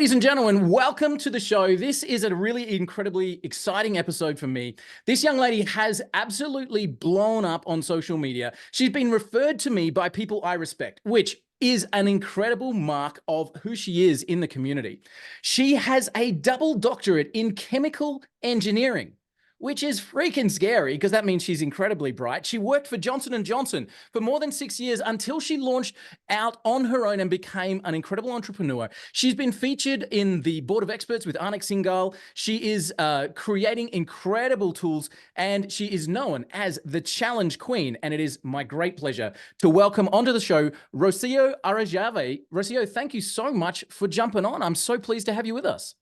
Ladies and gentlemen, welcome to the show. This is a really incredibly exciting episode for me. This young lady has absolutely blown up on social media. She's been referred to me by people I respect, which is an incredible mark of who she is in the community. She has a double doctorate in chemical engineering, which is freaking scary because that means she's incredibly bright. She worked for Johnson & Johnson for more than 6 years until she launched out on her own and became an incredible entrepreneur. She's been featured in the board of experts with Anik Singhal. She is creating incredible tools, and she is known as the challenge queen. And it is my great pleasure to welcome onto the show Rocio Arroyave. Rocio, thank you so much for jumping on. I'm so pleased to have you with us.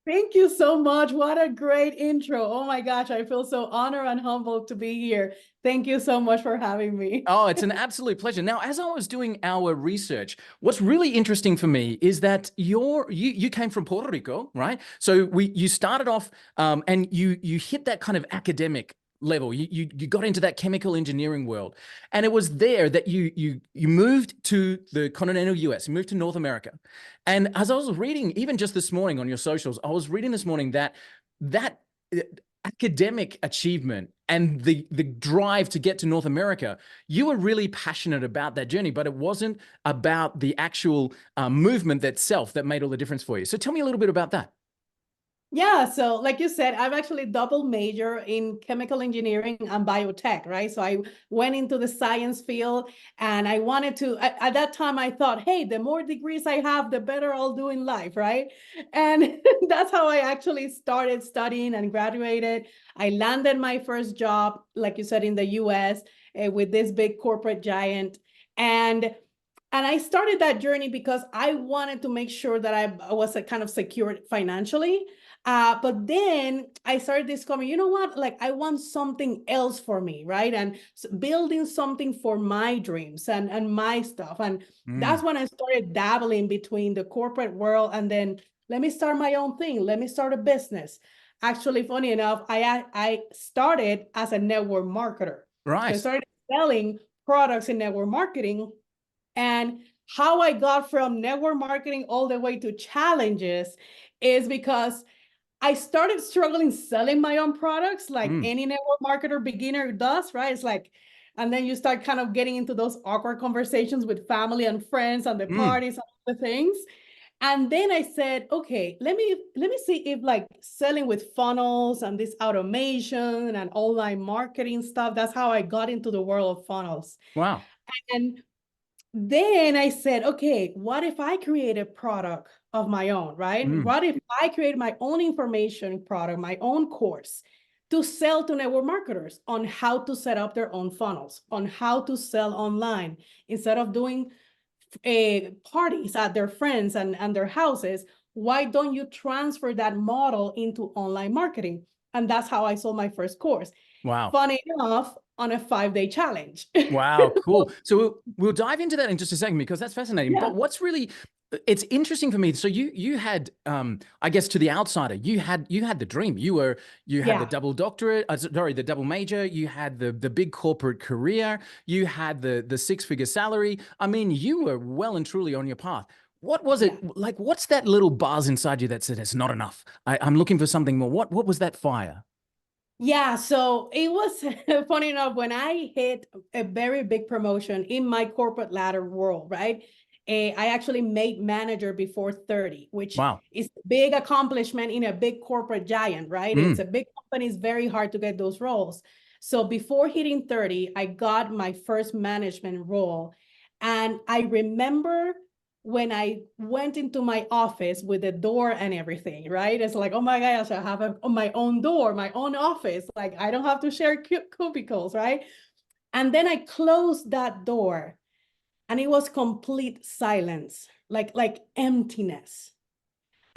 Thank you so much. What a great intro. Oh my gosh, I feel so honored and humbled to be here. Thank you so much for having me. Oh, it's an absolute pleasure. Now, as I was doing our research, what's really interesting for me is that you came from Puerto Rico, right? So you started off and you hit that kind of academic level. You got into that chemical engineering world, and it was there that you moved to the continental US. You moved to North America, and as I was reading, even just this morning on your socials, I was reading this morning that academic achievement and the drive to get to North America, you were really passionate about that journey, but it wasn't about the actual movement itself that made all the difference for you. So tell me a little bit about that. Yeah, so like you said, I'm actually double major in chemical engineering and biotech, right? So I went into the science field and I wanted to, at that time I thought, hey, the more degrees I have, the better I'll do in life, right? And that's how I actually started studying and graduated. I landed my first job, like you said, in the US with this big corporate giant. And I started that journey because I wanted to make sure that I was kind of secured financially. But then I started discovering, you know what, like I want something else for me, right? And building something for my dreams and my stuff. And that's when I started dabbling between the corporate world and then let me start my own thing. Let me start a business. Actually, funny enough, I started as a network marketer. Right. So I started selling products in network marketing. And how I got from network marketing all the way to challenges is because I started struggling selling my own products like any network marketer beginner does, right? It's like, and then you start kind of getting into those awkward conversations with family and friends and the parties and all the things. And then I said, okay, let me see if like selling with funnels and this automation and online marketing stuff, that's how I got into the world of funnels. Wow. And then I said, okay, what if I create a product of my own, right? What if I create my own information product, my own course to sell to network marketers on how to set up their own funnels, on how to sell online instead of doing parties at their friends and their houses? Why don't you transfer that model into online marketing? And that's how I sold my first course. Wow. Funny enough, on a 5-day challenge. Wow, cool. So we'll dive into that in just a second because that's fascinating. Yeah. But what's really, it's interesting for me. So you had, I guess to the outsider, you had the dream. You had the double doctorate, the double major. You had the big corporate career. You had the 6-figure salary. I mean, you were well and truly on your path. What was it like? What's that little buzz inside you that said it's not enough? I'm looking for something more. What was that fire? Yeah, so it was funny enough when I hit a very big promotion in my corporate ladder world, right? I actually made manager before 30, which is a big accomplishment in a big corporate giant, right? It's a big company, it's very hard to get those roles. So before hitting 30, I got my first management role. And I remember when I went into my office with the door and everything, right? It's like, oh my gosh, I have my own door, my own office. Like I don't have to share cubicles, right? And then I closed that door and it was complete silence, like emptiness.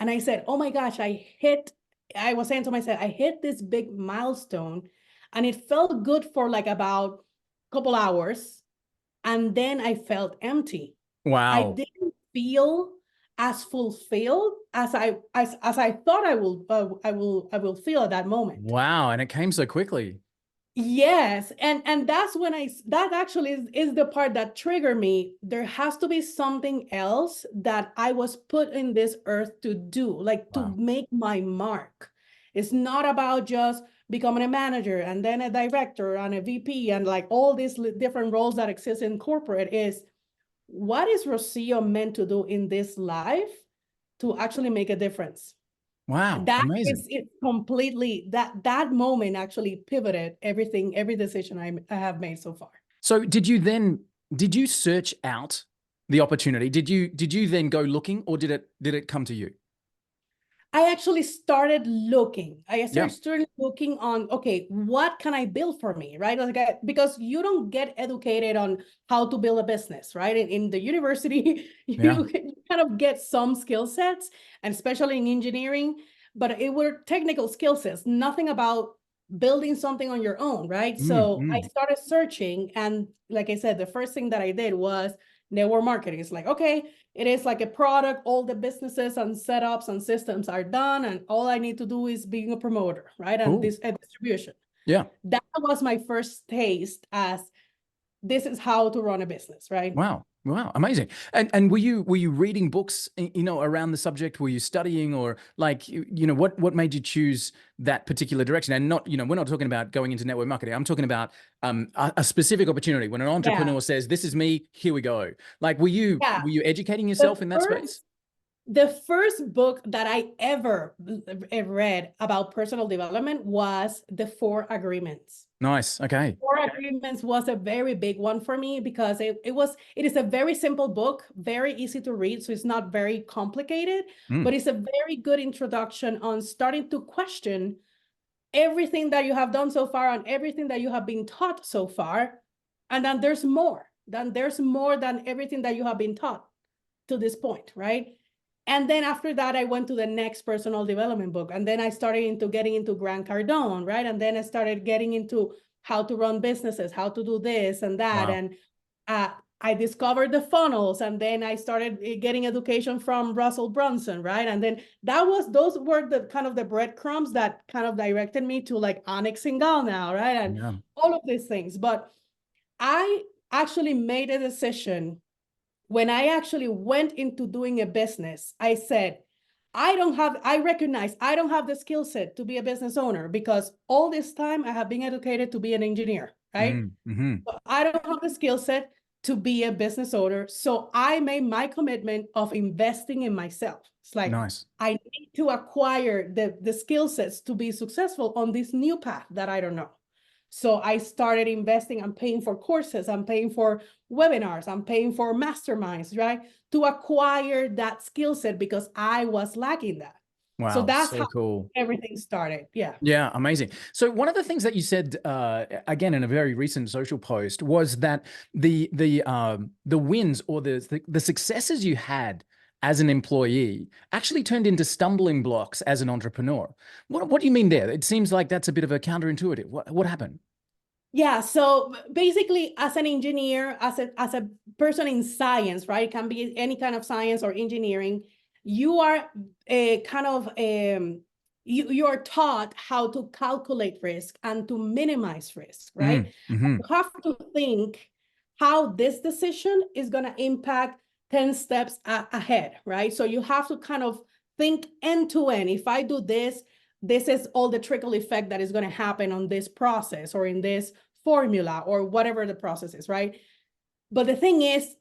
And I said, oh my gosh, I was saying to myself, I hit this big milestone and it felt good for like about a couple hours. And then I felt empty. I Wow. didn't feel as fulfilled as I thought I will feel at that moment. Wow. And it came so quickly. Yes, and that's when that actually is the part that triggered me. There has to be something else that I was put in this earth to do, like to make my mark. It's not about just becoming a manager and then a director and a VP and like all these different roles that exist in corporate. Is what is Rocio meant to do in this life to actually make a difference? Wow, That amazing. is it completely, that moment actually pivoted everything, every decision I have made so far. So did you search out the opportunity? Did you then go looking, or did it come to you? I actually started looking. I Yeah. started looking on, okay, what can I build for me, right? Like because you don't get educated on how to build a business, right? In the university, Yeah. you kind of get some skill sets, and especially in engineering, but it were technical skill sets, nothing about building something on your own, right? So I started searching, and like I said, the first thing that I did was network marketing. It's like, okay, it is like a product, all the businesses and setups and systems are done, and all I need to do is being a promoter, right? And Cool. this distribution. Yeah. That was my first taste as this is how to run a business, right? Wow. Wow. Amazing. And were you reading books, around the subject? Were you studying, or like, what made you choose that particular direction? And not, we're not talking about going into network marketing. I'm talking about a specific opportunity. When an entrepreneur says, "This is me, here we go." Like, were you educating yourself in that space? The first book that I ever read about personal development was The Four Agreements. Nice. Okay. Four Agreements was a very big one for me because it is a very simple book, very easy to read, so it's not very complicated, but it's a very good introduction on starting to question everything that you have done so far and everything that you have been taught so far, and then there's more. Then there's more than everything that you have been taught to this point, right? And then after that, I went to the next personal development book. And then I started getting into Grant Cardone, right? And then I started getting into how to run businesses, how to do this and that. Wow. And I discovered the funnels. And then I started getting education from Russell Brunson, right? And then those were the kind of the breadcrumbs that kind of directed me to like Onyx Singal now, right? And all of these things. But I actually made a decision when I actually went into doing a business. I said, I recognize I don't have the skill set to be a business owner because all this time I have been educated to be an engineer, right? So I don't have the skill set to be a business owner. So I made my commitment of investing in myself. It's like, Nice. I need to acquire the skill sets to be successful on this new path that I don't know. So I started investing. I'm paying for courses. I'm paying for webinars. I'm paying for masterminds, right? To acquire that skill set because I was lacking that. Wow. So that's so how cool. everything started. Yeah. Yeah, amazing. So one of the things that you said, again in a very recent social post, was that the wins, or the successes you had as an employee actually turned into stumbling blocks as an entrepreneur. What do you mean there? It seems like that's a bit of a counterintuitive. What happened? Yeah, so basically, as an engineer, as a person in science, right? It can be any kind of science or engineering. You are a kind of you are taught how to calculate risk and to minimize risk, right? You have to think how this decision is going to impact 10 steps ahead, right? So you have to kind of think end to end. If I do this, this is all the trickle effect that is going to happen on this process or in this formula or whatever the process is, right? But the thing is,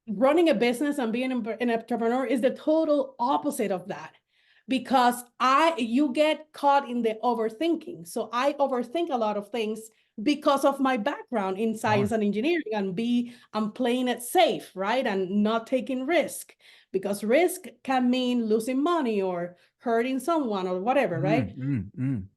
running a business and being an entrepreneur is the total opposite of that, because you get caught in the overthinking. So I overthink a lot of things because of my background in science and engineering, and I'm playing it safe, right? And not taking risk, because risk can mean losing money or hurting someone or whatever, right?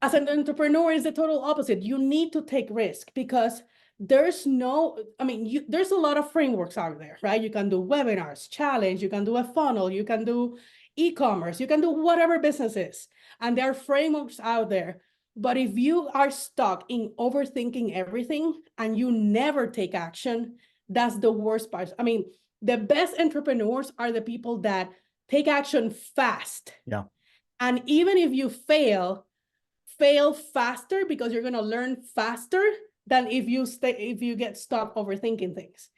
As an entrepreneur, is the total opposite. You need to take risk because there's there's a lot of frameworks out there, right? You can do webinars, challenge, you can do a funnel, you can do e-commerce, you can do whatever business is. And there are frameworks out there. But if you are stuck in overthinking everything and you never take action, that's the worst part. I mean, the best entrepreneurs are the people that take action fast. Yeah. And even if you fail, fail faster because you're going to learn faster than if you get stuck overthinking things.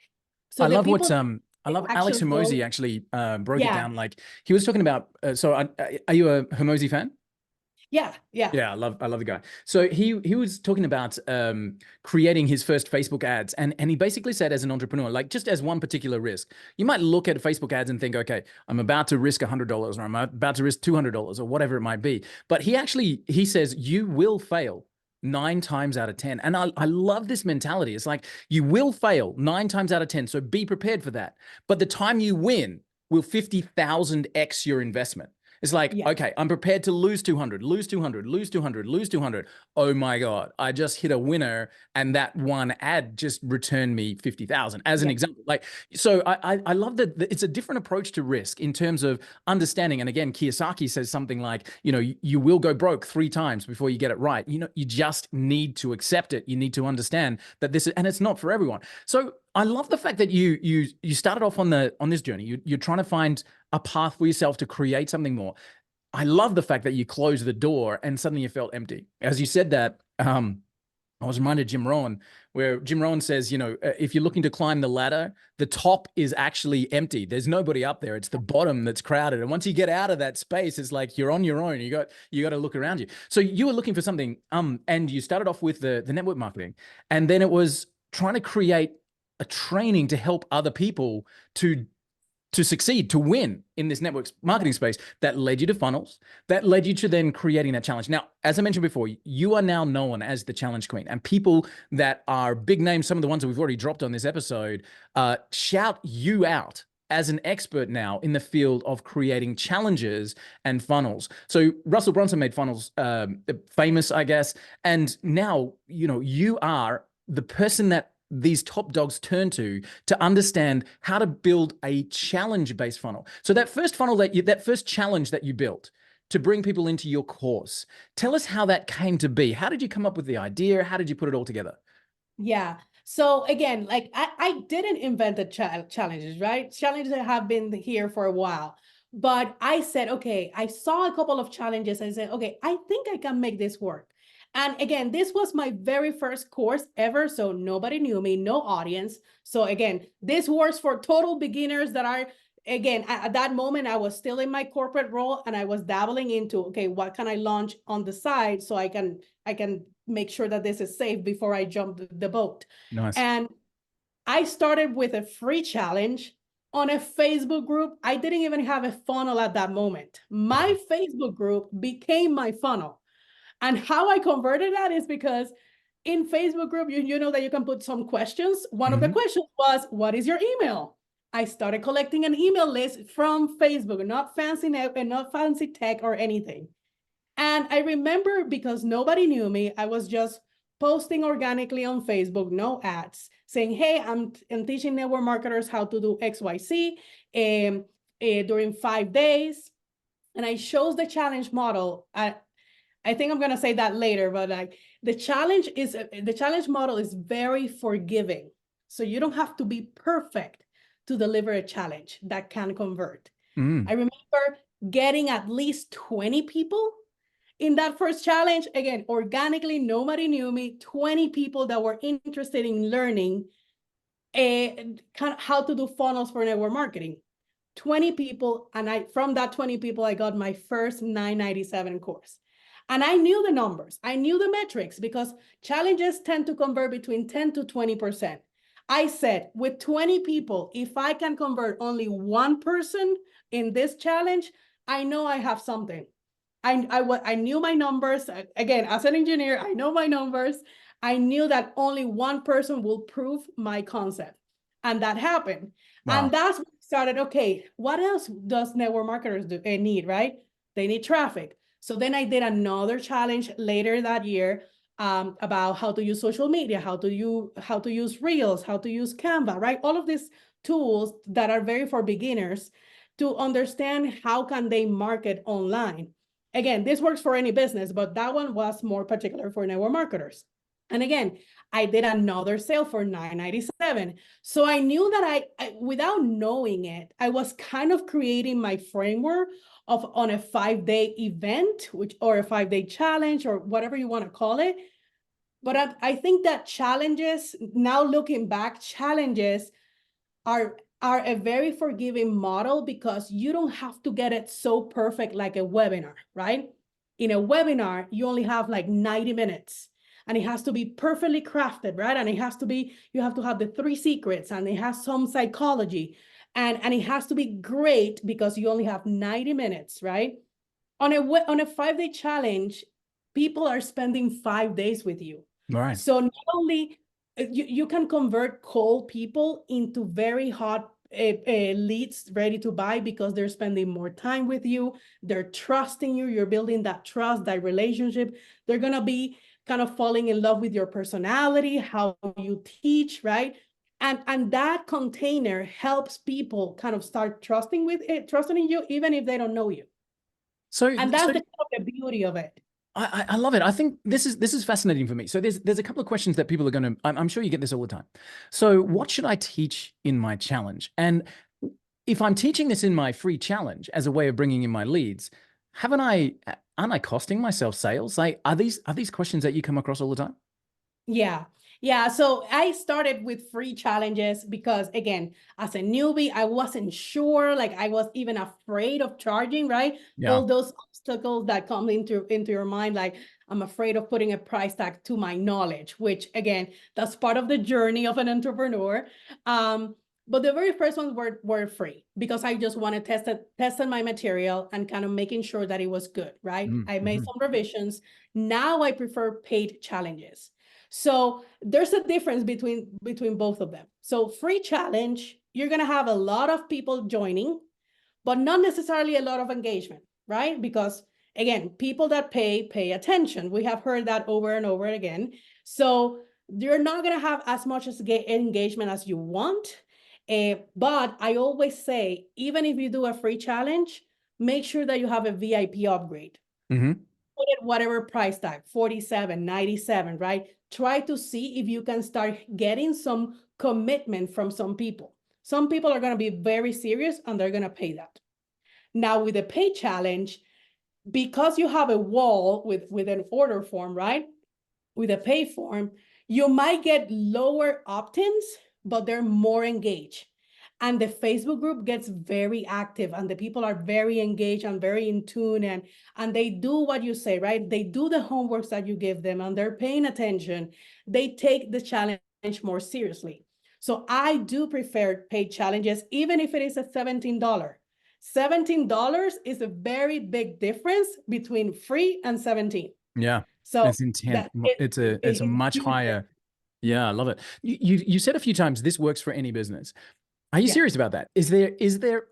So I love what I love Alex action flow. Hormozy actually broke it down. Like he was talking about. Are you a Hormozy fan? Yeah. Yeah, I love the guy. So he was talking about creating his first Facebook ads, and he basically said, as an entrepreneur, like just as one particular risk, you might look at Facebook ads and think, okay, I'm about to risk $100, or I'm about to risk $200, or whatever it might be. But he says you will fail 9 times out of 10. And I love this mentality. It's like you will fail 9 times out of 10. So be prepared for that. But the time you win will 50,000x your investment. It's like, okay, I'm prepared to lose 200, lose 200, lose 200, lose 200. Oh my God, I just hit a winner, and that one ad just returned me 50,000 as an example. Like, so I love that it's a different approach to risk in terms of understanding. And again, Kiyosaki says something like, you will go broke 3 times before you get it right. You just need to accept it. You need to understand that and it's not for everyone. So I love the fact that you started off on this journey. You're trying to find a path for yourself to create something more. I love the fact that you closed the door and suddenly you felt empty. As you said that, I was reminded of Jim Rohn, where Jim Rohn says, if you're looking to climb the ladder, the top is actually empty. There's nobody up there. It's the bottom that's crowded. And once you get out of that space, it's like you're on your own. You got to look around you. So you were looking for something, and you started off with the network marketing, and then it was trying to create a training to help other people to succeed, to win in this network marketing space, that led you to funnels, that led you to then creating that challenge. Now, as I mentioned before, you are now known as the challenge queen, and people that are big names, some of the ones that we've already dropped on this episode, shout you out as an expert now in the field of creating challenges and funnels. So Russell Brunson made funnels famous, I guess. And now, you are the person that these top dogs turn to understand how to build a challenge-based funnel. So that first funnel that first challenge that you built to bring people into your course, tell us how that came to be. How did you come up with the idea? How did you put it all together? Yeah. So again, like I didn't invent the challenges, right? Challenges have been here for a while, but I said, okay, I saw a couple of challenges. I said, okay, I think I can make this work. And again, this was my very first course ever. So nobody knew me, no audience. So again, this works for total beginners that are, again, at that moment, I was still in my corporate role and I was dabbling into, okay, what can I launch on the side so I can make sure that this is safe before I jump the boat. Nice. And I started with a free challenge on a Facebook group. I didn't even have a funnel at that moment. My Facebook group became my funnel. And how I converted that is because in Facebook group, you know that you can put some questions. One of the questions was, what is your email? I started collecting an email list from Facebook, not fancy tech or anything. And I remember, because nobody knew me, I was just posting organically on Facebook, no ads, saying, hey, I'm teaching network marketers how to do XYZ during 5 days. And I chose the challenge model. I think I'm going to say that later, but like the challenge model is very forgiving. So you don't have to be perfect to deliver a challenge that can convert. I remember getting at least 20 people in that first challenge. Again, organically, nobody knew me, 20 people that were interested in learning kind of how to do funnels for network marketing. 20 people. And from that 20 people, I got my first $997 course. And I knew the numbers. I knew the metrics, because challenges tend to convert between 10 to 20%. I said, with 20 people, if I can convert only one person in this challenge, I know I have something. I knew my numbers. Again, as an engineer, I know my numbers. I knew that only one person will prove my concept. And that happened. Wow. And that's when I started, okay, what else does network marketers need, right? They need traffic. So then I did another challenge later that year about how to use social media, how to use Reels, how to use Canva, right? All of these tools that are very for beginners to understand how can they market online. Again, this works for any business, but that one was more particular for network marketers. And again, I did another sale for $997. So I knew that I, without knowing it, I was kind of creating my framework on a 5-day event, or a 5-day challenge, or whatever you want to call it. But I think that challenges, now looking back, challenges are a very forgiving model, because you don't have to get it so perfect like a webinar, right? In a webinar, you only have like 90 minutes. And it has to be perfectly crafted, right? And it has to be, you have to have the 3 secrets, and it has some psychology, and it has to be great because you only have 90 minutes, right? On a 5-day challenge, people are spending 5 days with you. Right. So not only you can convert cold people into very hot leads ready to buy, because they're spending more time with you, they're trusting you, you're building that trust, that relationship. They're gonna be kind of falling in love with your personality, how you teach, right? And that container helps people kind of start trusting in you, even if they don't know you. And that's the beauty of it. I love it. I think this is fascinating for me. So there's a couple of questions that people are going to, I'm sure you get this all the time. So what should I teach in my challenge? And if I'm teaching this in my free challenge as a way of bringing in my leads, aren't I costing myself sales? Like, are these questions that you come across all the time? Yeah. So I started with free challenges because, again, as a newbie, I wasn't sure, like I was even afraid of charging, right? Yeah. All those obstacles that come into your mind, like I'm afraid of putting a price tag to my knowledge, which, again, that's part of the journey of an entrepreneur. But the very first ones were free, because I just wanted to test my material and kind of making sure that it was good, right? I made some revisions. Now I prefer paid challenges. So there's a difference between both of them. So free challenge, you're going to have a lot of people joining, but not necessarily a lot of engagement, right? Because, again, people that pay attention. We have heard that over and over again. So you're not going to have as much engagement as you want. But I always say, even if you do a free challenge, make sure that you have a VIP upgrade. Put it whatever price tag, 47, 97, right? Try to see if you can start getting some commitment from some people. Some people are going to be very serious, and they're going to pay that. Now, with a pay challenge, because you have a wall with an order form, right? With a pay form, you might get lower opt-ins, but they're more engaged. And the Facebook group gets very active, and the people are very engaged and very in tune, and they do what you say, right? They do the homeworks that you give them, and they're paying attention. They take the challenge more seriously. So I do prefer paid challenges, even if it is a $17. $17 is a very big difference between free and 17. Yeah. So it's intense. It's a much higher. Yeah, I love it. You said a few times, this works for any business. Are you serious about that? Is there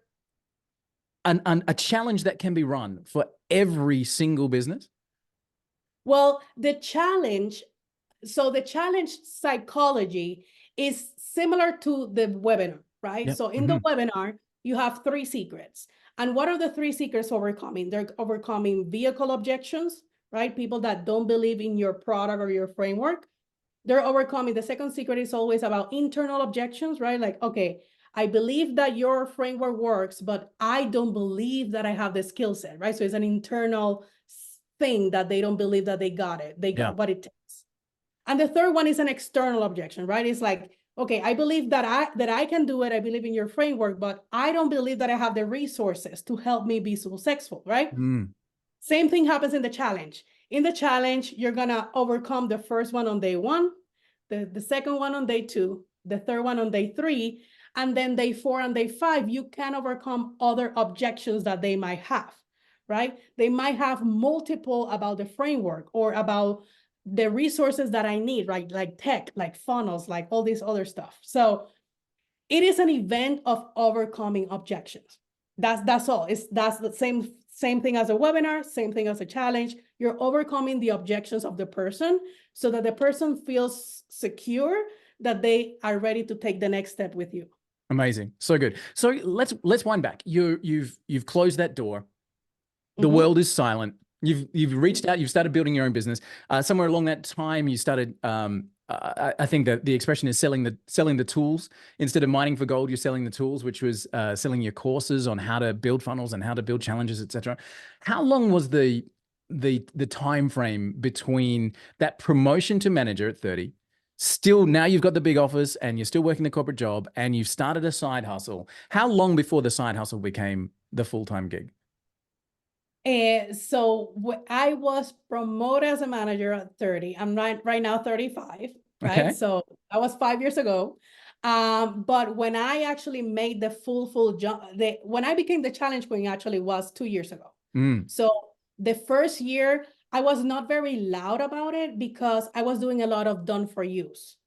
a challenge that can be run for every single business? Well, the challenge psychology is similar to the webinar, right? Yep. So in the webinar, you have 3 secrets. And what are the 3 secrets overcoming? They're overcoming vehicle objections, right? People that don't believe in your product or your framework. They're overcoming, the second secret is always about internal objections, right? Like, okay, I believe that your framework works, but I don't believe that I have the skill set, right? So it's an internal thing that they don't believe that they got it. They got what it takes. And the third one is an external objection, right? It's like, okay, I believe that I can do it. I believe in your framework, but I don't believe that I have the resources to help me be successful, right? Same thing happens in the challenge. In the challenge, you're gonna overcome the first one on day 1, the second one on day 2, the third one on day 3, and then day 4 and day 5, you can overcome other objections that they might have, right? They might have multiple about the framework or about the resources that I need, right? Like tech, like funnels, like all this other stuff. So it is an event of overcoming objections. That's all. That's the same thing as a webinar, same thing as a challenge. You're overcoming the objections of the person so that the person feels secure that they are ready to take the next step with you. Amazing. So good. So let's wind back. You've closed that door. The world is silent. You've reached out, you've started building your own business. Somewhere along that time, you started I think that the expression is selling the tools. Instead of mining for gold, you're selling the tools, which was selling your courses on how to build funnels and how to build challenges, etc. How long was the time frame between that promotion to manager at 30? Still, now you've got the big office and you're still working the corporate job and you've started a side hustle. How long before the side hustle became the full-time gig? I was promoted as a manager at 30. I'm right now 35, right? Okay. So that was 5 years ago. But when I actually made the full jump, when I became the challenge queen actually was 2 years ago. So the first year, I was not very loud about it because I was doing a lot of done for use.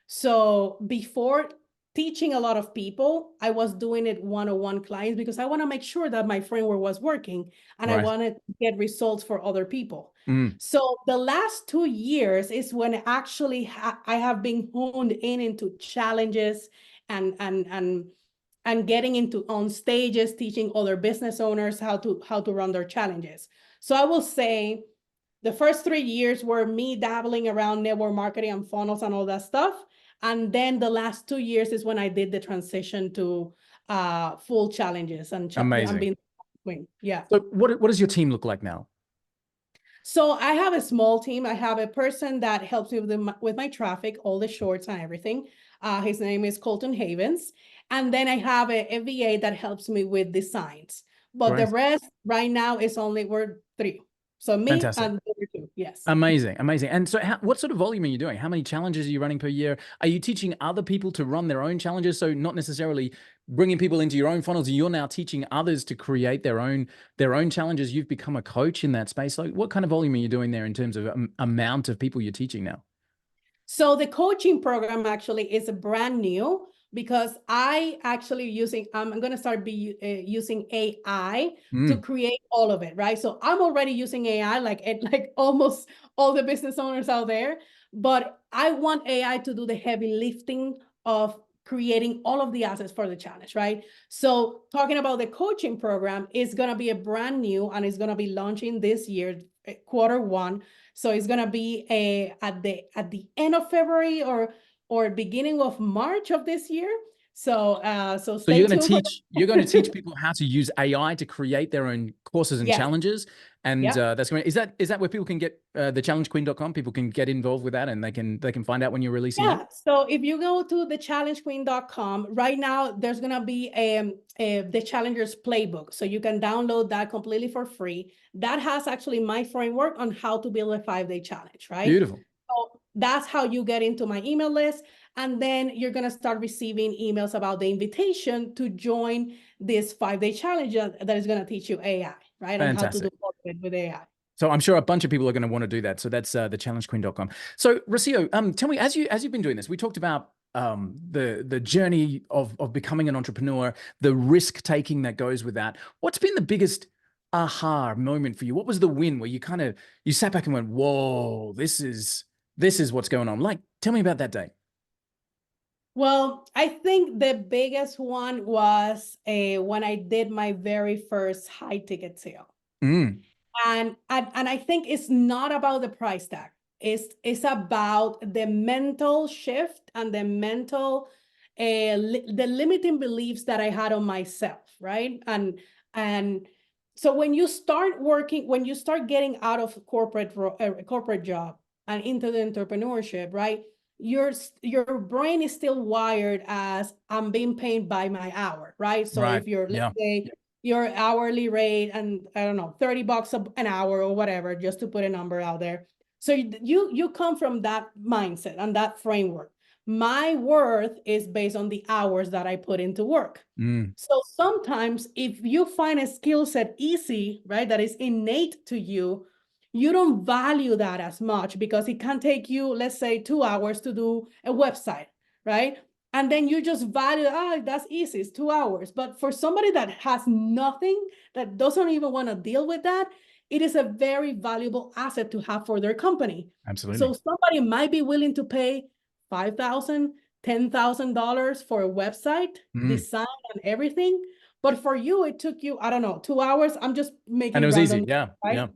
So before teaching a lot of people, I was doing it one-on-one clients because I want to make sure that my framework was working and I wanted to get results for other people. So the last 2 years is when actually I have been honed into challenges and getting into on stages, teaching other business owners how to run their challenges. So I will say the first 3 years were me dabbling around network marketing and funnels and all that stuff. And then the last 2 years is when I did the transition to full challenges and Amazing. Being, yeah. So what does your team look like now? So I have a small team. I have a person that helps me with my traffic, all the shorts and everything. His name is Colton Havens. And then I have a VA that helps me with designs. But the rest right now is we're 3. So me Fantastic. and the other 2, yes. Amazing, amazing. And so what sort of volume are you doing? How many challenges are you running per year? Are you teaching other people to run their own challenges? So not necessarily bringing people into your own funnels, you're now teaching others to create their own challenges. You've become a coach in that space. So what kind of volume are you doing there in terms of amount of people you're teaching now? So the coaching program actually is brand new because I'm going to start using AI to create all of it, right? So I'm already using AI like almost all the business owners out there, but I want AI to do the heavy lifting of creating all of the assets for the challenge, right? So talking about the coaching program is going to be a brand new and it's going to be launching this year, Q1. So it's going to be at the end of February or beginning of March of this year. So stay you're going to teach people how to use AI to create their own courses and challenges. And that's going to, is that where people can get the challengequeen.com? People can get involved with that and they can find out when you're releasing that? So if you go to the challengequeen.com right now, there's going to be the Challengers Playbook. So you can download that completely for free. That has actually my framework on how to build a 5-day challenge, right? Beautiful. So that's how you get into my email list. And then you're going to start receiving emails about the invitation to join this 5-day challenge that is going to teach you AI, right? Fantastic. And how to do it with AI. So I'm sure a bunch of people are going to want to do that. So that's the challengequeen.com. So Rocio, tell me, as you've been doing this, we talked about the journey of becoming an entrepreneur, the risk taking that goes with that. What's been the biggest aha moment for you? What was the win where you sat back and went, whoa, this is what's going on? Like, tell me about that day. Well, I think the biggest one was when I did my very first high ticket sale. And I think it's not about the price tag. It's about the mental shift and the mental, the limiting beliefs that I had on myself, right? And so when you start getting out of corporate job and into the entrepreneurship, right? Your brain is still wired as I'm being paid by my hour, right? So if you're, let's say, your hourly rate and I don't know, $30 an hour or whatever, just to put a number out there. So you come from that mindset and that framework. My worth is based on the hours that I put into work. So sometimes if you find a skill set easy, right, that is innate to you, you don't value that as much because it can take you, let's say, 2 hours to do a website, right? And then you just value, that's easy, it's 2 hours. But for somebody that has nothing, that doesn't even want to deal with that, it is a very valuable asset to have for their company. Absolutely. So somebody might be willing to pay $5,000, $10,000 for a website, design and everything. But for you, it took you, I don't know, 2 hours. I'm just making and it was easy. right?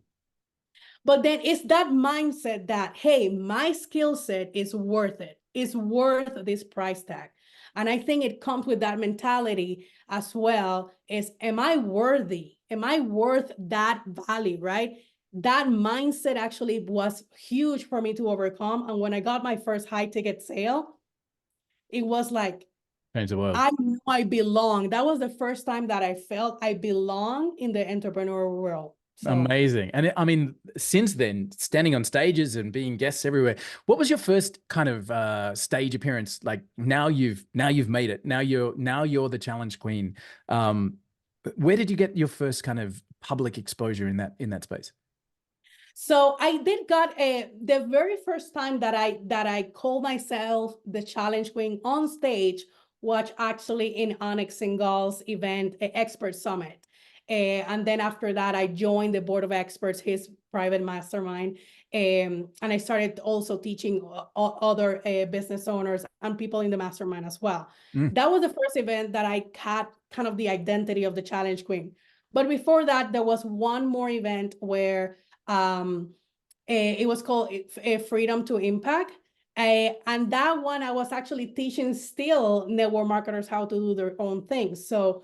But then it's that mindset that, hey, my skill set is worth it. It's worth this price tag. And I think it comes with that mentality as well, is, am I worthy? Am I worth that value, right? That mindset actually was huge for me to overcome. And when I got my first high ticket sale, it was like, Change the world. I knew I belong. That was the first time that I felt I belong in the entrepreneurial world. So. Amazing. And I mean, since then, standing on stages and being guests everywhere, what was your first kind of stage appearance? Like now you've made it. Now you're the challenge queen. Where did you get your first kind of public exposure in that space? So I did got the very first time that I called myself the challenge queen on stage was actually in Onyx Singal's event, Expert Summit. And then after that, I joined the board of experts, his private mastermind. And I started also teaching other business owners and people in the mastermind as well. That was the first event that I had kind of the identity of the challenge queen. But before that, there was one more event where it was called Freedom to Impact. And that one, I was actually teaching still network marketers how to do their own things. So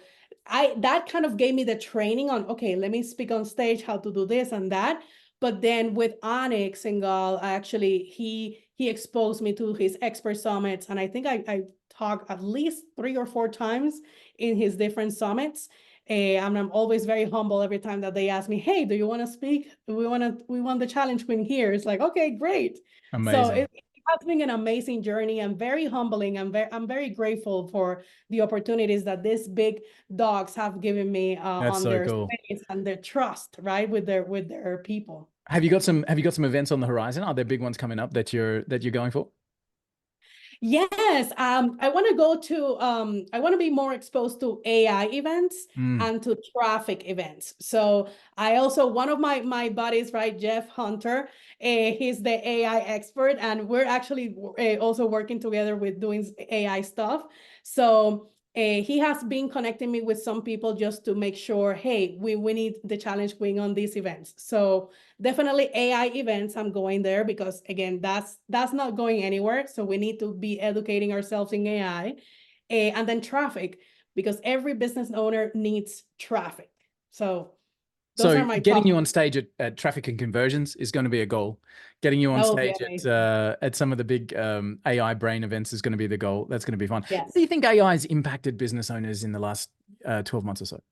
that kind of gave me the training on, okay, let me speak on stage, how to do this and that. But then with Onyx Singal, actually, he exposed me to his expert summits. And I think I talked at least 3 or 4 times in his different summits. And I'm always very humble every time that they ask me, hey, do you want to speak? We want the challenge queen here. It's like, okay, great. Amazing. So it has been an amazing journey and very humbling. I'm very grateful for the opportunities that these big dogs have given me on so their cool. space and their trust, right, with their people. Have you got some events on the horizon? Are there big ones coming up that you're going for? Yes, I want to go to, I want to be more exposed to AI events and to traffic events. So I also, one of my buddies, right, Jeff Hunter, he's the AI expert, and we're actually also working together with doing AI stuff. So he has been connecting me with some people just to make sure, hey, we need the challenge queen on these events. So definitely AI events, I'm going there because, again, that's not going anywhere. So we need to be educating ourselves in AI. And then traffic, because every business owner needs traffic. So those are my getting top. you on stage at Traffic and Conversions is going to be a goal. Getting you on stage at some of the big AI brain events is going to be the goal. That's going to be fun. Yes. How do you think AI has impacted business owners in the last 12 months or so?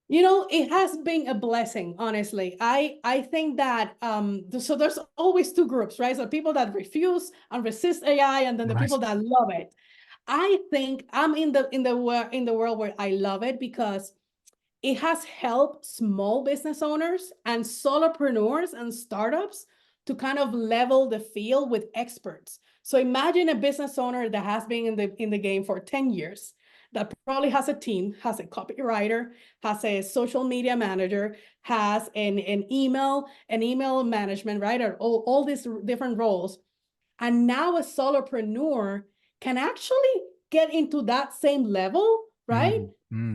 You know, it has been a blessing, honestly. I think that so there's always 2 groups, right? So people that refuse and resist AI, and then the people that love it. I think I'm in the world where I love it because it has helped small business owners and solopreneurs and startups to kind of level the field with experts. So imagine a business owner that has been in the game for 10 years, that probably has a team, has a copywriter, has a social media manager, has an email management, right? Or all these different roles. And now a solopreneur can actually get into that same level, right?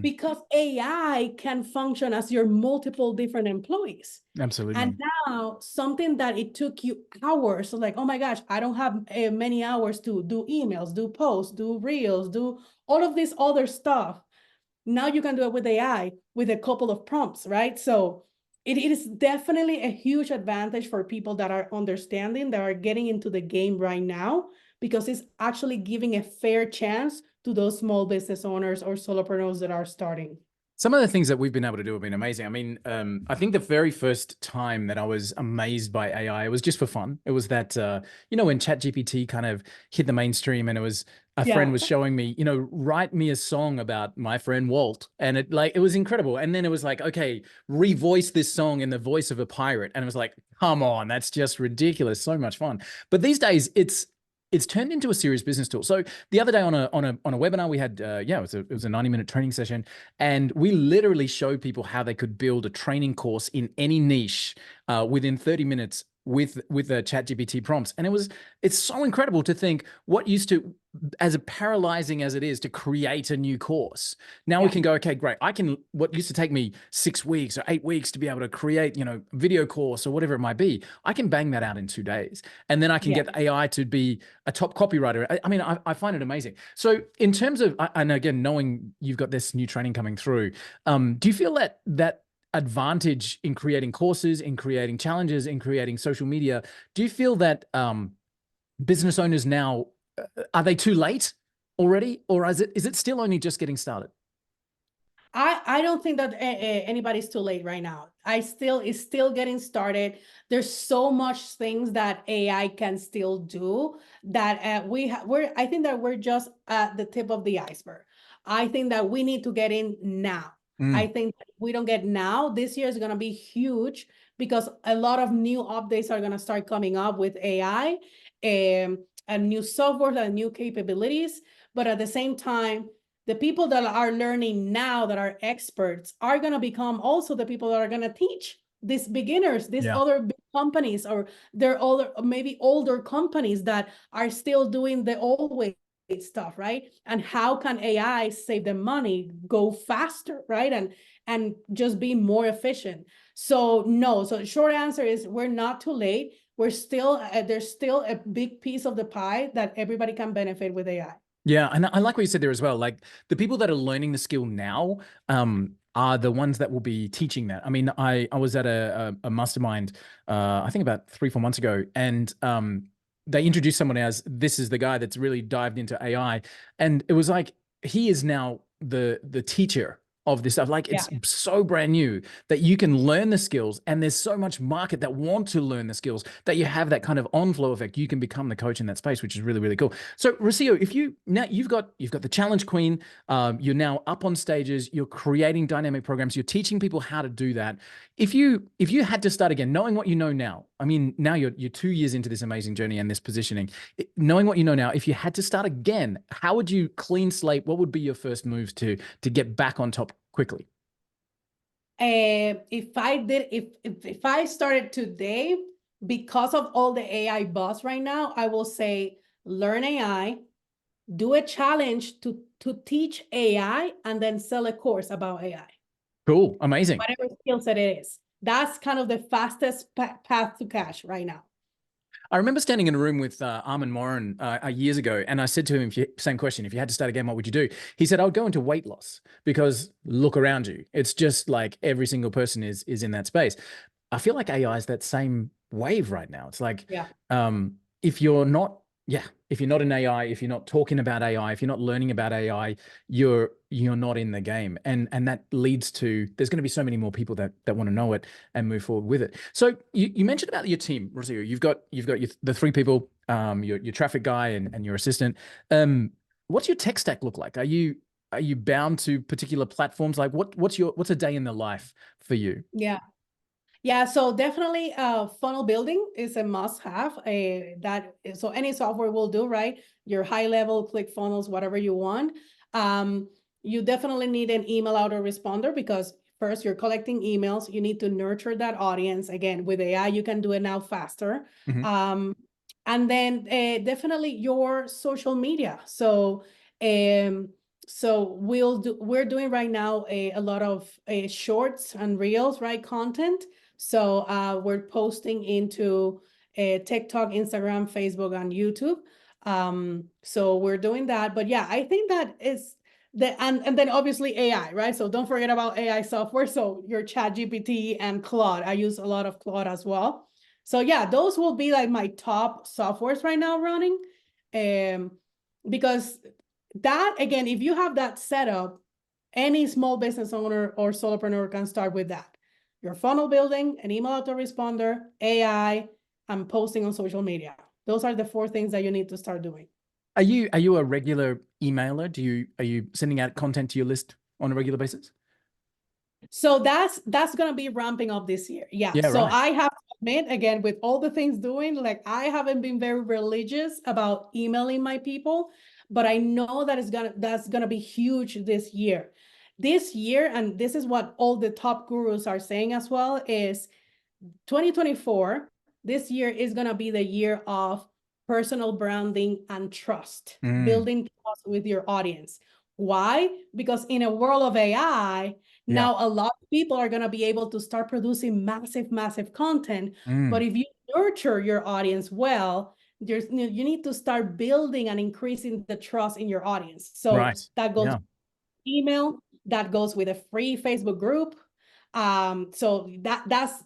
Because AI can function as your multiple different employees. Absolutely. And now something that it took you hours, so like, oh my gosh, I don't have many hours to do emails, do posts, do reels, do all of this other stuff. Now you can do it with AI with a couple of prompts, right? So it is definitely a huge advantage for people that are understanding, that are getting into the game right now, because it's actually giving a fair chance to those small business owners or solopreneurs that are starting. Some of the things that we've been able to do have been amazing. I mean, I think the very first time that I was amazed by AI, it was just for fun. It was that, you know, when ChatGPT kind of hit the mainstream, and it was a friend was showing me, you know, write me a song about my friend Walt. And it was incredible. And then it was like, okay, revoice this song in the voice of a pirate. And it was like, come on, that's just ridiculous. So much fun. But these days it's turned into a serious business tool. So the other day on a webinar, we had, it was a 90-minute training session, and we literally showed people how they could build a training course in any niche within 30 minutes with the ChatGPT prompts. And it's so incredible to think what used to, as paralyzing as it is to create a new course. Now we can go, okay, great. What used to take me 6 weeks or 8 weeks to be able to create, a video course or whatever it might be, I can bang that out in 2 days. And then I can get AI to be a top copywriter. I mean, I find it amazing. So in terms of, and again, knowing you've got this new training coming through, do you feel that advantage in creating courses, in creating challenges, in creating social media? Do you feel that business owners now, are they too late already, or is it still only just getting started? I don't think that anybody's too late right now. It's still getting started. There's so much things that AI can still do that I think that we're just at the tip of the iceberg. I think that we need to get in now. I think if we don't get now, this year is going to be huge because a lot of new updates are going to start coming up with AI and new software and new capabilities. But at the same time, the people that are learning now, that are experts, are going to become also the people that are going to teach these beginners, these other big companies, or they're maybe older companies that are still doing the old way stuff, right? And how can AI save them money, go faster, right? And just be more efficient. So no, so the short answer is we're not too late. We're still, there's still a big piece of the pie that everybody can benefit with AI. Yeah, and I like what you said there as well. Like the people that are learning the skill now are the ones that will be teaching that. I mean, I was at a mastermind, I think about 3-4 months ago, and they introduced someone as, this is the guy that's really dived into AI, and it was like he is now the teacher of this stuff. Like it's so brand new that you can learn the skills, and there's so much market that want to learn the skills that you have that kind of on-flow effect. You can become the coach in that space, which is really, really cool. So Rocio, if you've got the challenge queen, you're now up on stages, you're creating dynamic programs, you're teaching people how to do that. If you had to start again, knowing what you know now, I mean, now you're 2 years into this amazing journey and this positioning, knowing what you know now, if you had to start again, how would you clean slate? What would be your first moves to get back on top quickly? If I started today, because of all the AI buzz right now, I will say learn AI, do a challenge to teach AI, and then sell a course about AI. Cool, amazing. Whatever skill set it is. That's kind of the fastest path to cash right now. I remember standing in a room with Armin Morin years ago, and I said to him, same question, if you had to start again, what would you do? He said, I would go into weight loss, because look around you. It's just like every single person is in that space. I feel like AI is that same wave right now. It's like, if you're not in AI, if you're not talking about AI, if you're not learning about AI, you're not in the game. And that leads to, there's going to be so many more people that want to know it and move forward with it. So you mentioned about your team, Rocio. You've got the 3 people, your traffic guy and your assistant. What's your tech stack look like? Are you bound to particular platforms? Like what's a day in the life for you? Yeah, so definitely funnel building is a must-have. So any software will do, right? Your high-level click funnels, whatever you want. You definitely need an email autoresponder, because first you're collecting emails. You need to nurture that audience. Again, with AI, you can do it now faster. And then definitely your social media. So we're doing right now a lot of shorts and reels, right? Content. So we're posting into TikTok, Instagram, Facebook, and YouTube. So we're doing that. But yeah, I think that is and then obviously AI, right? So don't forget about AI software. So your ChatGPT and Claude. I use a lot of Claude as well. So yeah, those will be like my top softwares right now running. Because that, again, if you have that set up, any small business owner or solopreneur can start with that. Your funnel building, an email autoresponder, AI, and posting on social media. Those are the 4 things that you need to start doing. Are you a regular emailer? Are you sending out content to your list on a regular basis? So that's going to be ramping up this year. Yeah. So right. I have to admit, again, with all the things doing, like I haven't been very religious about emailing my people, but I know that that's gonna be huge this year. This year, and this is what all the top gurus are saying as well, is 2024 this year is going to be the year of personal branding and trust, Mm. building trust with your audience. Why? Because in a world of AI, now a lot of people are going to be able to start producing massive, massive content. But if you nurture your audience well, you need to start building and increasing the trust in your audience. So that goes email, that goes with a free Facebook group. So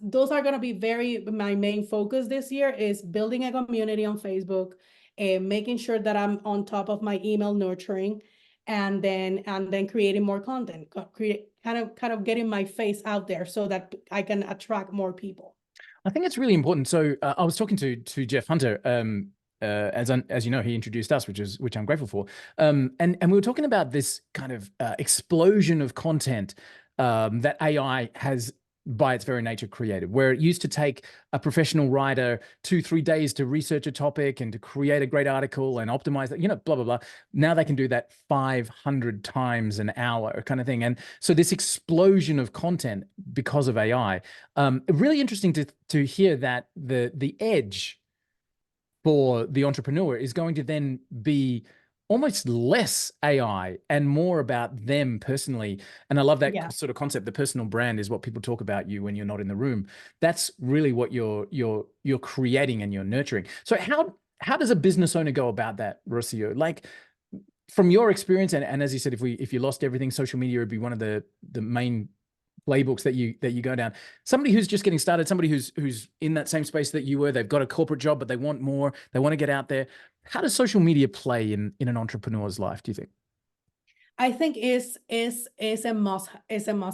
those are going to be my main focus this year is building a community on Facebook and making sure that I'm on top of my email nurturing, and then creating more content, kind of getting my face out there so that I can attract more people. I think it's really important. So I was talking to Jeff Hunter, as you know, he introduced us, which I'm grateful for. And we were talking about this kind of explosion of content that AI has, by its very nature, created, where it used to take a professional writer 2-3 days to research a topic and to create a great article and optimize that, blah, blah, blah. Now they can do that 500 times an hour kind of thing. And so this explosion of content because of AI, really interesting to hear that the edge for the entrepreneur is going to then be almost less AI and more about them personally. And I love that sort of concept. The personal brand is what people talk about you when you're not in the room. That's really what you're creating and you're nurturing. So how does a business owner go about that, Rocio? Like, from your experience, and as you said, if you lost everything, social media would be one of the main playbooks that you go down. Somebody who's just getting started, somebody who's in that same space that you were, they've got a corporate job, but they want more, they want to get out there. How does social media play in an entrepreneur's life, do you think? I think is a must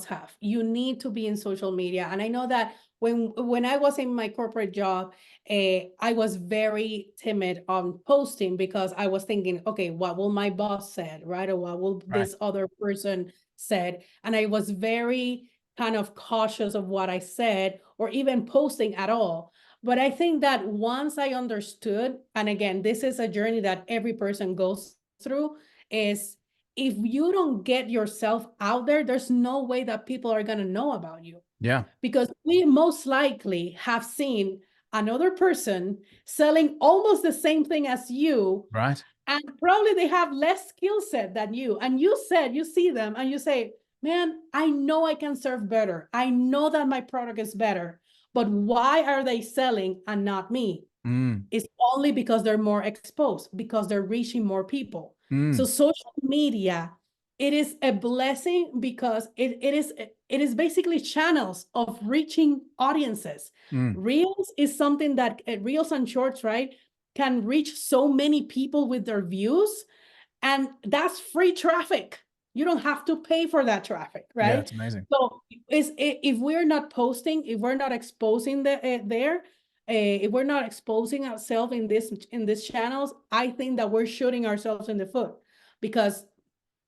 have. You need to be in social media. And I know that when I was in my corporate job, I was very timid on posting because I was thinking, okay, what will my boss said, right? Or what will this other person said? And I was very kind of cautious of what I said or even posting at all. But I think that once I understood, and again, this is a journey that every person goes through, is if you don't get yourself out there, there's no way that people are going to know about you. Yeah. Because we most likely have seen another person selling almost the same thing as you. Right. And probably they have less skill set than you. And you see them and you say, man, I know I can serve better. I know that my product is better. But why are they selling and not me? It's only because they're more exposed, because they're reaching more people. So social media, it is a blessing because it is basically channels of reaching audiences. Reels is something that Reels and Shorts, right, can reach so many people with their views, and that's free traffic. You don't have to pay for that traffic, right? Yeah, it's amazing. So if we're not posting, if we're not exposing if we're not exposing ourselves in these channels, I think that we're shooting ourselves in the foot, because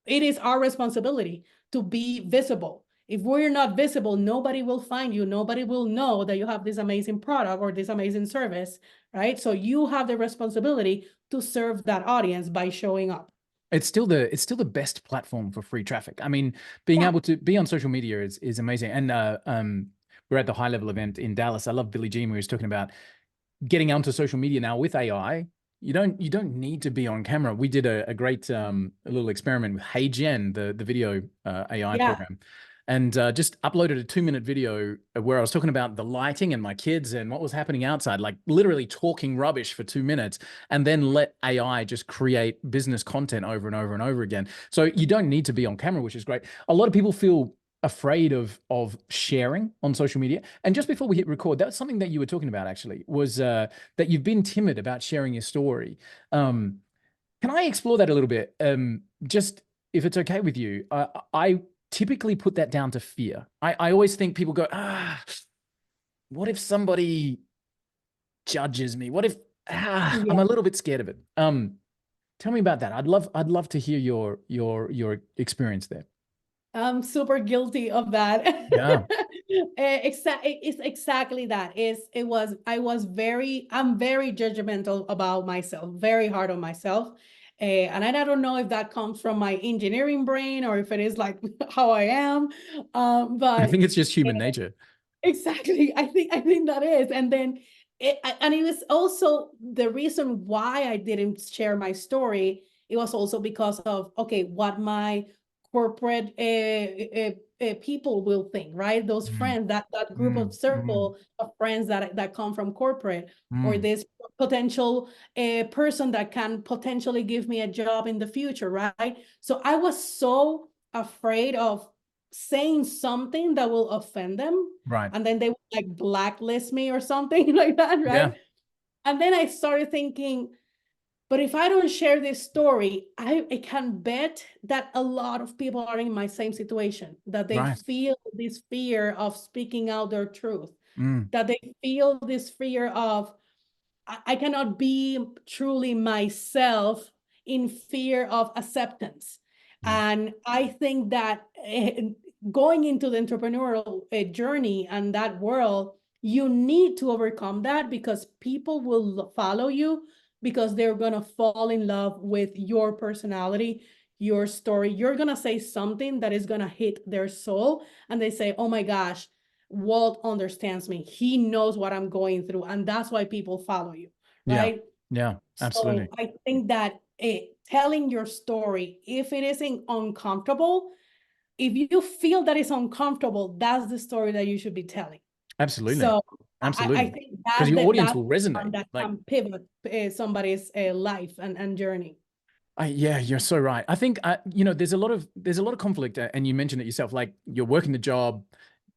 it is our responsibility to be visible. If we're not visible, nobody will find you. Nobody will know that you have this amazing product or this amazing service, right? So you have the responsibility to serve that audience by showing up. It's still the best platform for free traffic. I mean, being able to be on social media is amazing. And we're at the high level event in Dallas. I love Billy Jean, who was talking about getting onto social media now with AI. You don't need to be on camera. We did a great a little experiment with Hey Gen, the video AI program, and just uploaded a 2-minute video where I was talking about the lighting and my kids and what was happening outside, like literally talking rubbish for 2 minutes, and then let AI just create business content over and over and over again. So you don't need to be on camera, which is great. A lot of people feel afraid of sharing on social media. And just before we hit record, that's something that you were talking about, actually, was that you've been timid about sharing your story. Can I explore that a little bit? Just if it's okay with you, I typically put that down to fear. I always think people go, what if somebody judges me? What if I'm a little bit scared of it? Tell me about that. I'd love to hear your experience there. I'm super guilty of that. Yeah. It's exactly that. I'm very judgmental about myself, very hard on myself. And I don't know if that comes from my engineering brain or if it is like how I am. But I think it's just human nature. Exactly. I think that is. And then And it was also the reason why I didn't share my story. It was also because of, okay, what my corporate people will think, right? Those friends, that group of circle of friends that come from corporate, or this potential person that can potentially give me a job in the future, right? So I was so afraid of saying something that will offend them, Right. and then they would like blacklist me or something like that, right? Yeah. And then I started thinking, but if I don't share this story, I can bet that a lot of people are in my same situation, that they Right. feel this fear of speaking out their truth, Mm. that they feel this fear of, I cannot be truly myself in fear of acceptance. Yeah. And I think that going into the entrepreneurial journey and that world, you need to overcome that, because people will follow you, because they're going to fall in love with your personality, your story. You're going to say something that is going to hit their soul, and they say, oh my gosh, Walt understands me. He knows what I'm going through. And that's why people follow you, Yeah. right? Yeah. So Absolutely. I think that telling your story, if it isn't uncomfortable, if you feel that it's uncomfortable, that's the story that you should be telling. Absolutely. So I Absolutely. think Because your audience that's will resonate. that Like, can pivot somebody's life and journey. yeah, you're so right. I think there's a lot of conflict, and you mentioned it yourself. Like you're working the job,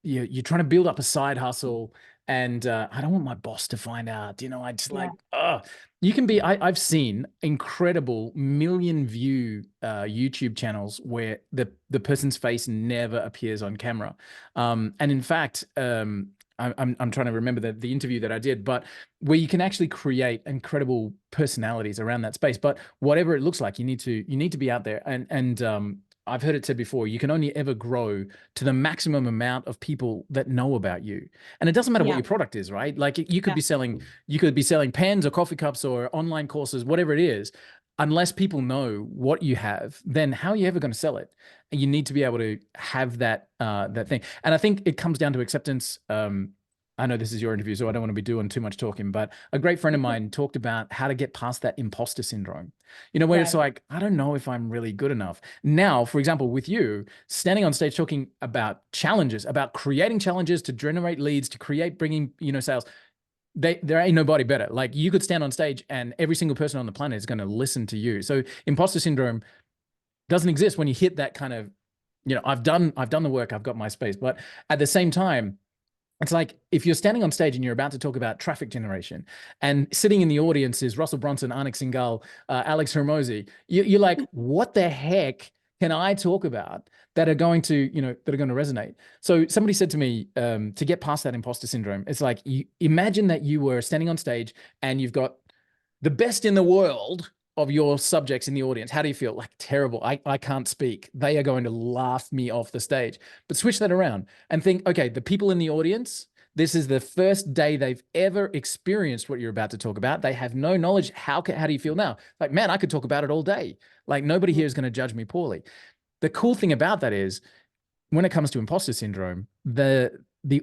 you're trying to build up a side hustle, and I don't want my boss to find out. I just Yeah. like, you can be. I've seen incredible million view YouTube channels where the person's face never appears on camera, and in fact, I'm trying to remember the interview that I did, but where you can actually create incredible personalities around that space. But whatever it looks like, you need to be out there. And I've heard it said before, you can only ever grow to the maximum amount of people that know about you. And it doesn't matter what Yeah. your product is, right? Like you could Yeah. be selling pens or coffee cups or online courses, whatever it is. Unless people know what you have, then how are you ever going to sell it? And you need to be able to have that thing. And I think it comes down to acceptance. I know this is your interview, so I don't want to be doing too much talking, but a great friend of mine talked about how to get past that imposter syndrome, where it's Right. like, I don't know if I'm really good enough. Now, for example, with you standing on stage talking about challenges, about creating challenges to generate leads, to bringing, sales, there ain't nobody better. Like you could stand on stage and every single person on the planet is going to listen to you. So imposter syndrome doesn't exist when you hit that kind of, I've done the work, I've got my space. But at the same time, it's like if you're standing on stage and you're about to talk about traffic generation, and sitting in the audience is Russell Brunson, Anik Singhal, Alex Hermosi, you're like, what the heck can I talk about that are going to, resonate? So somebody said to me, to get past that imposter syndrome, it's like, you imagine that you were standing on stage and you've got the best in the world of your subjects in the audience. How do you feel? Like terrible. I can't speak. They are going to laugh me off the stage. But switch that around and think, okay, the people in the audience, this is the first day they've ever experienced what you're about to talk about. They have no knowledge. How do you feel now? Like, man, I could talk about it all day. Like nobody here is going to judge me poorly. The cool thing about that is when it comes to imposter syndrome, the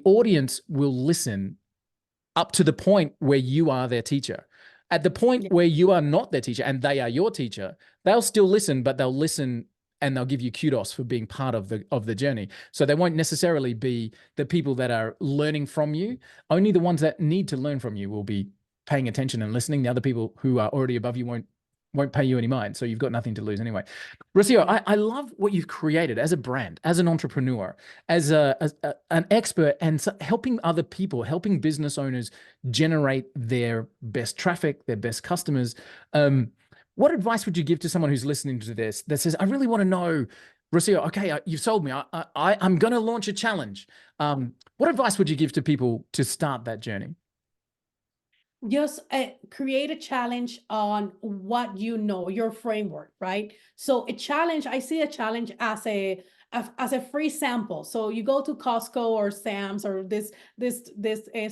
audience will listen up to the point where you are their teacher. At the point where you are not their teacher and they are your teacher, they'll still listen, but they'll listen and they'll give you kudos for being part of the journey. So they won't necessarily be the people that are learning from you. Only the ones that need to learn from you will be paying attention and listening. The other people who are already above you won't pay you any mind. So you've got nothing to lose anyway. Rocio, I love what you've created as a brand, as an entrepreneur, as an expert, and helping other people, helping business owners generate their best traffic, their best customers. What advice would you give to someone who's listening to this that says, I really want to know, Rocio, okay, you've sold me. I'm going to launch a challenge. What advice would you give to people to start that journey? Just create a challenge on what you know, your framework, right? So a challenge, I see a challenge as a free sample. So you go to Costco or Sam's or this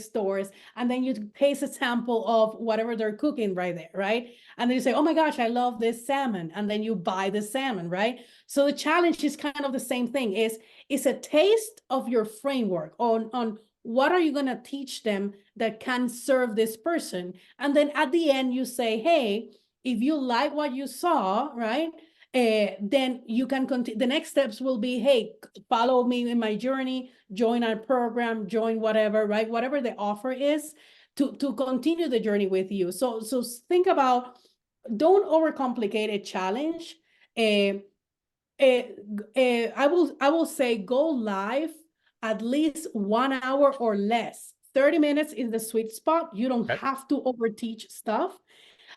stores, and then you taste a sample of whatever they're cooking right there, right? And then you say, oh my gosh, I love this salmon, and then you buy the salmon, right? So the challenge is kind of the same thing. Is a taste of your framework on what are you going to teach them that can serve this person? And then at the end, you say, hey, if you like what you saw, right, then you can continue. The next steps will be, hey, follow me in my journey, join our program, join whatever, right? Whatever the offer is to continue the journey with you. So think about, don't overcomplicate a challenge. I will say go live at least 1 hour or less. 30 minutes is the sweet spot. You don't have to overteach stuff.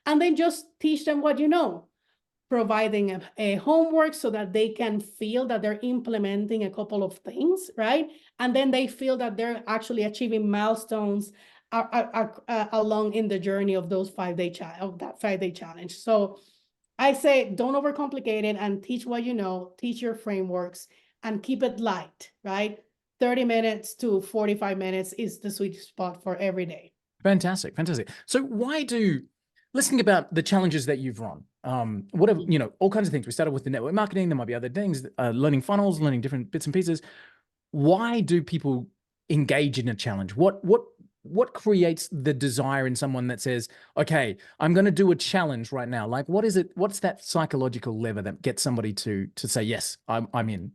And then just teach them what you know, providing a homework so that they can feel that they're implementing a couple of things, right? And then they feel that they're actually achieving milestones along in the journey of those 5-day of that 5-day challenge. So I say don't overcomplicate it and teach what you know, teach your frameworks and keep it light, right? 30 minutes to 45 minutes is the sweet spot for every day. Fantastic, fantastic. So let's think about the challenges that you've run. Whatever, you know, all kinds of things. We started with the network marketing. There might be other things, learning funnels, learning different bits and pieces. Why do people engage in a challenge? What creates the desire in someone that says, okay, I'm going to do a challenge right now? Like, what is it? What's that psychological lever that gets somebody to say, yes, I'm in?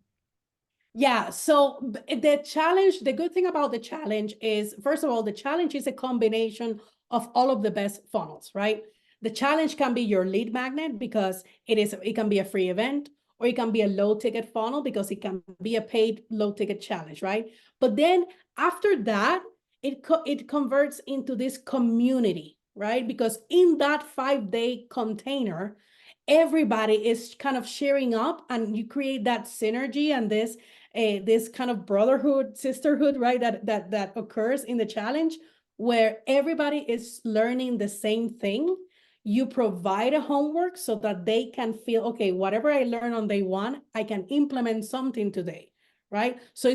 Yeah, so the challenge, the good thing about the challenge is, first of all, the challenge is a combination of all of the best funnels, right? The challenge can be your lead magnet because it can be a free event, or it can be a low ticket funnel because it can be a paid low ticket challenge, right? But then after that, it converts into this community, right? Because in that 5-day container, everybody is kind of sharing up, and you create that synergy and this kind of brotherhood, sisterhood, right? That occurs in the challenge, where everybody is learning the same thing. You provide a homework so that they can feel, okay, whatever I learned on day 1, I can implement something today, right? So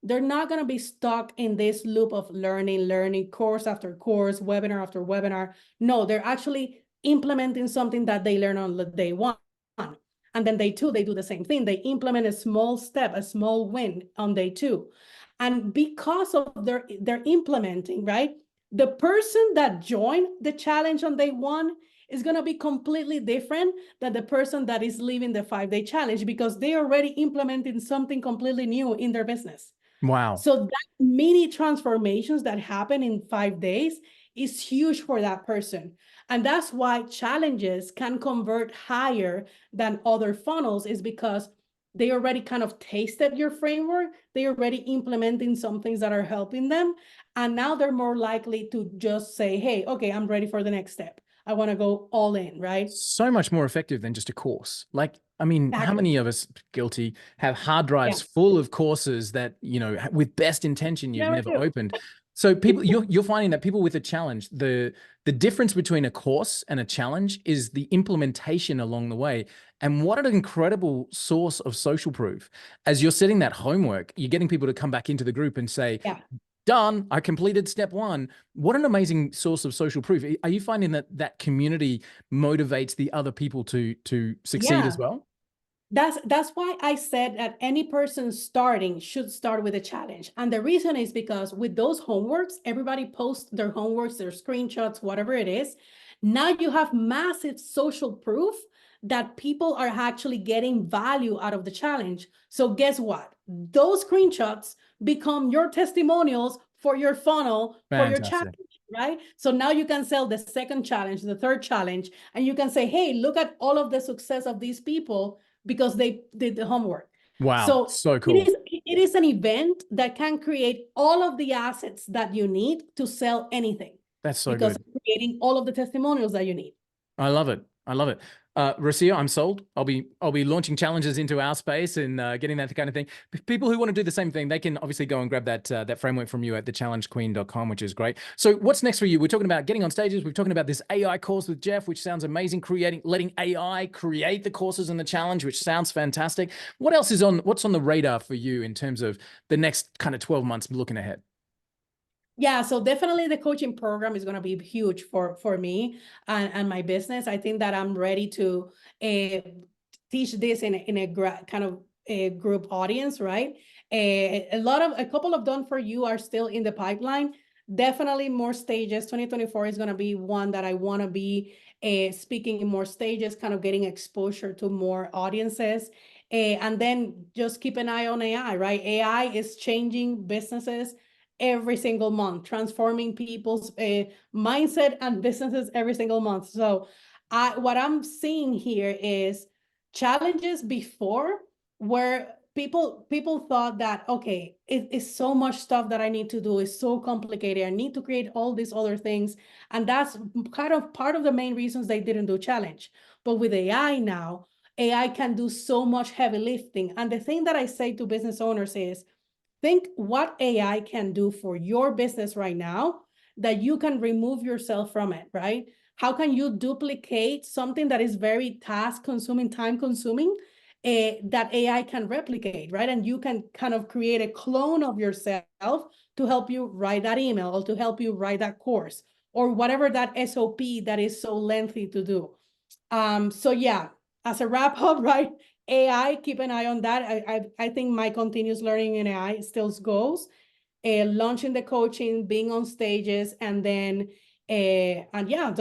they're not going to be stuck in this loop of learning course after course, webinar after webinar. No, they're actually implementing something that they learn on day 1. And then day 2, they do the same thing. They implement a small step, a small win on day 2. And because of they're implementing, right? The person that joined the challenge on day 1 is going to be completely different than the person that is leaving the 5-day challenge, because they already implementing something completely new in their business. Wow. So that mini transformations that happen in 5 days is huge for that person. And that's why challenges can convert higher than other funnels, is because they already kind of tasted your framework. They already implementing some things that are helping them. And now they're more likely to just say, hey, okay, I'm ready for the next step. I want to go all in, right? So much more effective than just a course. Like, I mean, exactly. How many of us, guilty, have hard drives full of courses that, you know, with best intention, you've never opened. So people, you're finding that people with a challenge, the difference between a course and a challenge is the implementation along the way. And what an incredible source of social proof. As you're setting that homework, you're getting people to come back into the group and say, done, I completed step 1. What an amazing source of social proof. Are you finding that that community motivates the other people to succeed as well? That's why I said that any person starting should start with a challenge. And the reason is because with those homeworks, everybody posts their homeworks, their screenshots, whatever it is. Now you have massive social proof that people are actually getting value out of the challenge. So guess what? Those screenshots become your testimonials for your funnel, for your challenge, right? So now you can sell the second challenge, the third challenge, and you can say, hey, look at all of the success of these people because they did the homework. Wow, so cool. It is an event that can create all of the assets that you need to sell anything. That's so because good. It's creating all of the testimonials that you need. I love it. I love it. Rocío, I'm sold. I'll be launching challenges into our space and getting that kind of thing. People who want to do the same thing, they can obviously go and grab that framework from you at thechallengequeen.com, which is great. So what's next for you? We're talking about getting on stages. We're talking about this AI course with Jeff, which sounds amazing. Letting AI create the courses and the challenge, which sounds fantastic. What else is what's on the radar for you in terms of the next kind of 12 months looking ahead? Yeah, so definitely the coaching program is going to be huge for me and my business. I think that I'm ready to teach this in a kind of a group audience, right? A couple of done for you are still in the pipeline. Definitely more stages. 2024 is going to be one that I want to be speaking in more stages, kind of getting exposure to more audiences. And then just keep an eye on AI, right? AI is changing businesses every single month, transforming people's mindset and businesses every single month. So what I'm seeing here is challenges before where people thought that, okay, it's so much stuff that I need to do, it's so complicated, I need to create all these other things. And that's kind of part of the main reasons they didn't do challenge. But with AI now, AI can do so much heavy lifting. And the thing that I say to business owners is, think what AI can do for your business right now that you can remove yourself from it, right? How can you duplicate something that is very task consuming, time consuming, that AI can replicate, right? And you can kind of create a clone of yourself to help you write that email or to help you write that course or whatever that SOP that is so lengthy to do. So yeah, as a wrap up, right? AI, keep an eye on that. I think my continuous learning in AI still goes. Launching the coaching, being on stages, and then and yeah,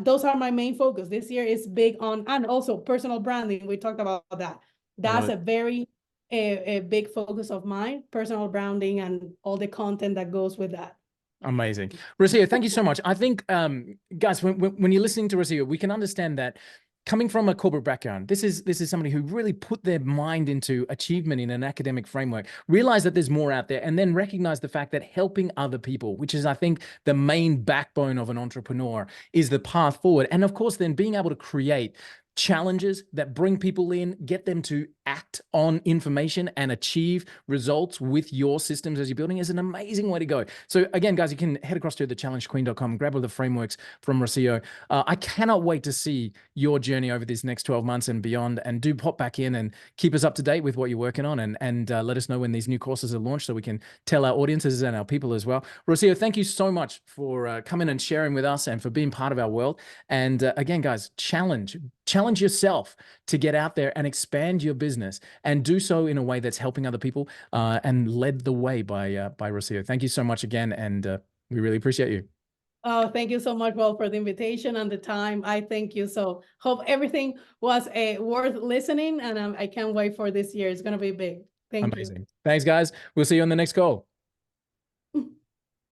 those are my main focus. This year is big on, and also personal branding. We talked about that. That's a very a big focus of mine, personal branding and all the content that goes with that. Amazing. Rocío, thank you so much. I think, guys, when you're listening to Rocío, we can understand that coming from a corporate background, this is somebody who really put their mind into achievement in an academic framework, realize that there's more out there, and then recognize the fact that helping other people, which is, I think, the main backbone of an entrepreneur, is the path forward. And of course, then being able to create challenges that bring people in, get them to act on information and achieve results with your systems as you're building is an amazing way to go. So again, guys, you can head across to thechallengequeen.com, grab all the frameworks from Rocio. I cannot wait to see your journey over these next 12 months and beyond, and do pop back in and keep us up to date with what you're working on, and let us know when these new courses are launched so we can tell our audiences and our people as well. Rocio, thank you so much for coming and sharing with us and for being part of our world. And again, guys, challenge yourself to get out there and expand your business, and do so in a way that's helping other people, and led the way by Rocio. Thank you so much again, and we really appreciate you. Oh, thank you so much, Will, for the invitation and the time. I thank you. So hope everything was worth listening, and I can't wait for this year. It's going to be big. Thank you. Amazing. Thanks, guys. We'll see you on the next call.